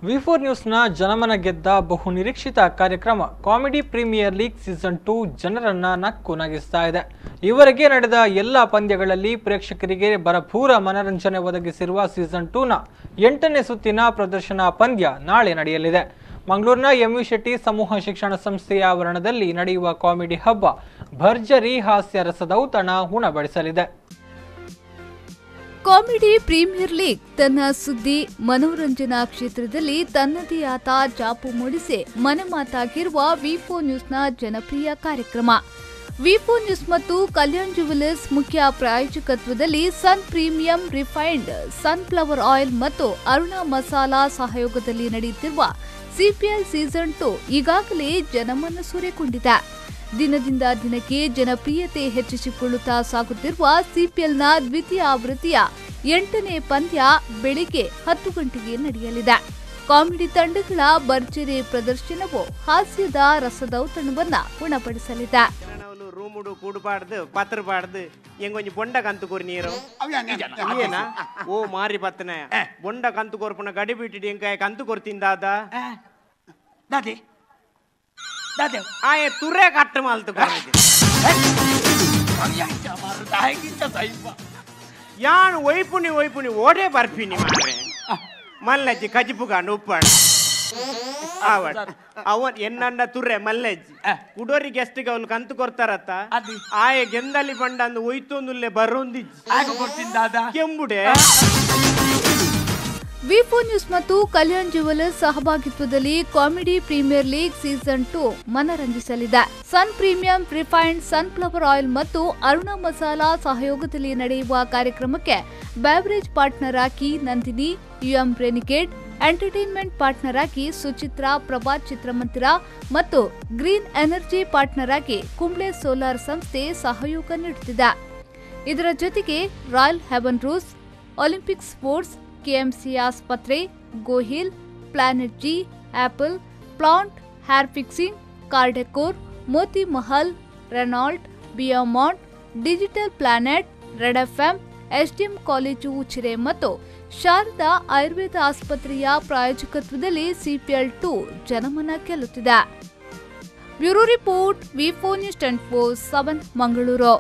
ವಿ4 ನ್ಯೂಸ್ನ ಜನಮನ ಗೆದ್ದ ಬಹುನಿರೀಕ್ಷಿತ ಕಾರ್ಯಕ್ರಮ ಕಾಮಿಡಿ ಪ್ರೀಮಿಯರ್ ಲೀಗ್ ಸೀಸನ್ 2 ಜನರನ್ನ ನಕ್ಕು ನಗಿಸ್ತಾ ಇದೆ. ಈವರೆಗೆ ನಡೆದ ಎಲ್ಲ ಪಂದ್ಯಗಳಲ್ಲಿ ಪ್ರೇಕ್ಷಕರಿಗೆ ಭರಪೂರ ಮನರಂಜನೆ ಒದಗಿಸಿರುವ ಸೀಸನ್ 2ನ 8ನೇ ಸುತ್ತಿನ ಪ್ರದರ್ಶನ ಪಂದ್ಯ ನಾಳೆ ನಡೆಯಲಿದೆ. ಮಂಗಳೂರಿನ ಎಂವಿ ಶೆಟ್ಟಿ ಸಮೂಹ ಶಿಕ್ಷಣ ಸಂಸ್ಥೆಯ ಆವರಣದಲ್ಲಿ ನಡೆಯುವ ಕಾಮಿಡಿ ಹಬ್ಬ ಭರ್ಜರಿ ಹಾಸ್ಯ ರಸದೌತಣ ಉಣಬಡಿಸಲಿದೆ. ಕಾಮಿಡಿ ಪ್ರೀಮಿಯರ್ ಲೀಗ್ ತನ್ನ ಸುದ್ದಿ ಮನೋರಂಜನಾ ಕ್ಷೇತ್ರದಲ್ಲಿ ತನ್ನದೇ ಆದ ಛಾಪು ಮೂಡಿಸಿ ಮನೆಮಾತಾಗಿರುವ ವಿ4 ನ್ಯೂಸ್ನ ಜನಪ್ರಿಯ ಕಾರ್ಯಕ್ರಮ. ವಿ4 ನ್ಯೂಸ್ ಮತ್ತು ಕಲ್ಯಾಣ್ ಜುವೆಲರ್ಸ್ ಮುಖ್ಯ ಪ್ರಾಯೋಜಕತ್ವದಲ್ಲಿ ಸನ್ ಪ್ರೀಮಿಯಂ ರಿಫೈನ್ಡ್ ಸನ್ಫ್ಲವರ್ ಆಯಿಲ್ ಮತ್ತು ಅರುಣಾ ಮಸಾಲಾ ಸಹಯೋಗದಲ್ಲಿ ನಡೆಯುತ್ತಿರುವ ಸಿಪಿಎಲ್ ಸೀಸನ್ 2 ಈಗಾಗಲೇ ಜನಮನ ಸೂರೆಗೊಂಡಿದೆ. ದಿನದಿಂದ ದಿನಕ್ಕೆ ಜನಪ್ರಿಯತೆ ಹೆಚ್ಚಿಸಿಕೊಳ್ಳುತ್ತಾ ಸಾಗುತ್ತಿರುವ ಸಿಪಿಎಲ್ನ ದ್ವಿತೀಯ ಆವೃತ್ತಿಯ 8ನೇ ಪಂದ್ಯ ಬೆಳಿಗ್ಗೆ 10 ಗಂಟೆಗೆ ನಡೆಯಲಿದೆ. ಕಾಮಿಡಿ ತಂಡಗಳ ಭರ್ಜರಿ ಪ್ರದರ್ಶನವು ಹಾಸ್ಯದ ರಸದೌತಣವನ್ನ ಉಣಬಡಿಸಲಿದೆ. ರೂಮುಡು ಕೂಡುಪಾಡ್ದು ಪತ್ರ ಪಾಡ್ದು ಎಂಗೊಂಜಿ ಬೊಂಡ ಕಂತು ಕೋರಿ ನೀರು ಏನ ಓ ಮಾರಿ ಪತ್ತನ ಬೊಂಡ ಕಂತು ಕೋರ್ಪುನ ಗಡಿ ಬಿಟ್ಟಿಡಿ ಎಂಕಾಯ ಕಂತು ಕೊರ್ತಿಂದಾದ ದಾದೆ ದಾದೆ ಆಯೆ ತುರೆ ಕಟ್ಟು ಮಾಲ್ತು ಯಾನ್ ಒಯ್ಪುನಿ ಓಡೇ ಬರ್ಪಿನಿ ಮಾರೆ ಮಲ್ಲಜ್ಜಿ ಕಜಿಪುಗಾಂಡು ಉಪ್ಪಾಡ ಅವನ್ ಎನ್ನ ತುರ್ರೆ ಮಲ್ಲೆಜ್ಜಿ ಕುಡೋರಿ ಗೆಸ್ಟಿಗೆ ಅವ್ನು ಕಂತು ಕೊಡ್ತಾರತ್ತ ಆಯೆ ಗೆಂದಲ್ಲಿ ಬಂಡಂದು ಒಯ್ತೊಂದುಲ್ಲೆ ಬರೋಂದಿಜ್ಜಿ ಕೆಂಬುಡೆ. ವಿ4 ನ್ಯೂಸ್ ಮತ್ತು ಕಲ್ಯಾಣ್ ಜುವೆಲರ್ಸ್ ಸಹಭಾಗಿತ್ವದಲ್ಲಿ ಕಾಮಿಡಿ ಪ್ರೀಮಿಯರ್ ಲೀಗ್ ಸೀಸನ್ 2 ಮನರಂಜಿಸಲಿದೆ. ಸನ್ ಪ್ರೀಮಿಯಂ ರಿಫೈನ್ಡ್ ಸನ್ಫ್ಲವರ್ ಆಯಿಲ್ ಮತ್ತು ಅರುಣಾ ಮಸಾಲಾ ಸಹಯೋಗದಲ್ಲಿ ನಡೆಯುವ ಕಾರ್ಯಕ್ರಮಕ್ಕೆ ಬ್ಯಾವರೇಜ್ ಪಾರ್ಟ್ನರ್ ಆಗಿ ನಂದಿನಿ, ಯುಎಂ ರೆನಿಗೇಡ್, ಎಂಟರ್ಟೈನ್ಮೆಂಟ್ ಪಾರ್ಟ್ನರ್ ಆಗಿ ಸುಚಿತ್ರಾ ಪ್ರಭಾತ್ ಚಿತ್ರಮಂದಿರ ಮತ್ತು ಗ್ರೀನ್ ಎನರ್ಜಿ ಪಾರ್ಟ್ನರ್ ಆಗಿ ಕುಂಬ್ಳೆ ಸೋಲಾರ್ ಸಂಸ್ಥೆ ಸಹಯೋಗ ನೀಡುತ್ತಿದೆ. ಇದರ ಜೊತೆಗೆ ರಾಯಲ್ ಹೆವನ್ ರೂಸ್, ಒಲಿಂಪಿಕ್ ಸ್ಪೋರ್ಟ್ಸ್, ಕೆಎಂಸಿ ಆಸ್ಪತ್ರೆ, Gohil, Planet G, Apple, Plant, Hair Fixing, Car Decor, Moti Mahal, Renault, ಬಿಯಾಮಾಂಟ್, Digital Planet, Red FM, SDM college Ujire ಮತ್ತು ಶಾರದಾ ಆಯುರ್ವೇದ ಆಸ್ಪತ್ರೆಯ ಪ್ರಾಯೋಜಕತ್ವದಲ್ಲಿ ಸಿಪಿಎಲ್ 2 ಜನಮನ ಗೆಲ್ಲುತ್ತಿದೆ. ಬ್ಯೂರೋ ರಿಪೋರ್ಟ್ ವಿ4 ನ್ಯೂಸ್ 24/7 ಮಂಗಳೂರು.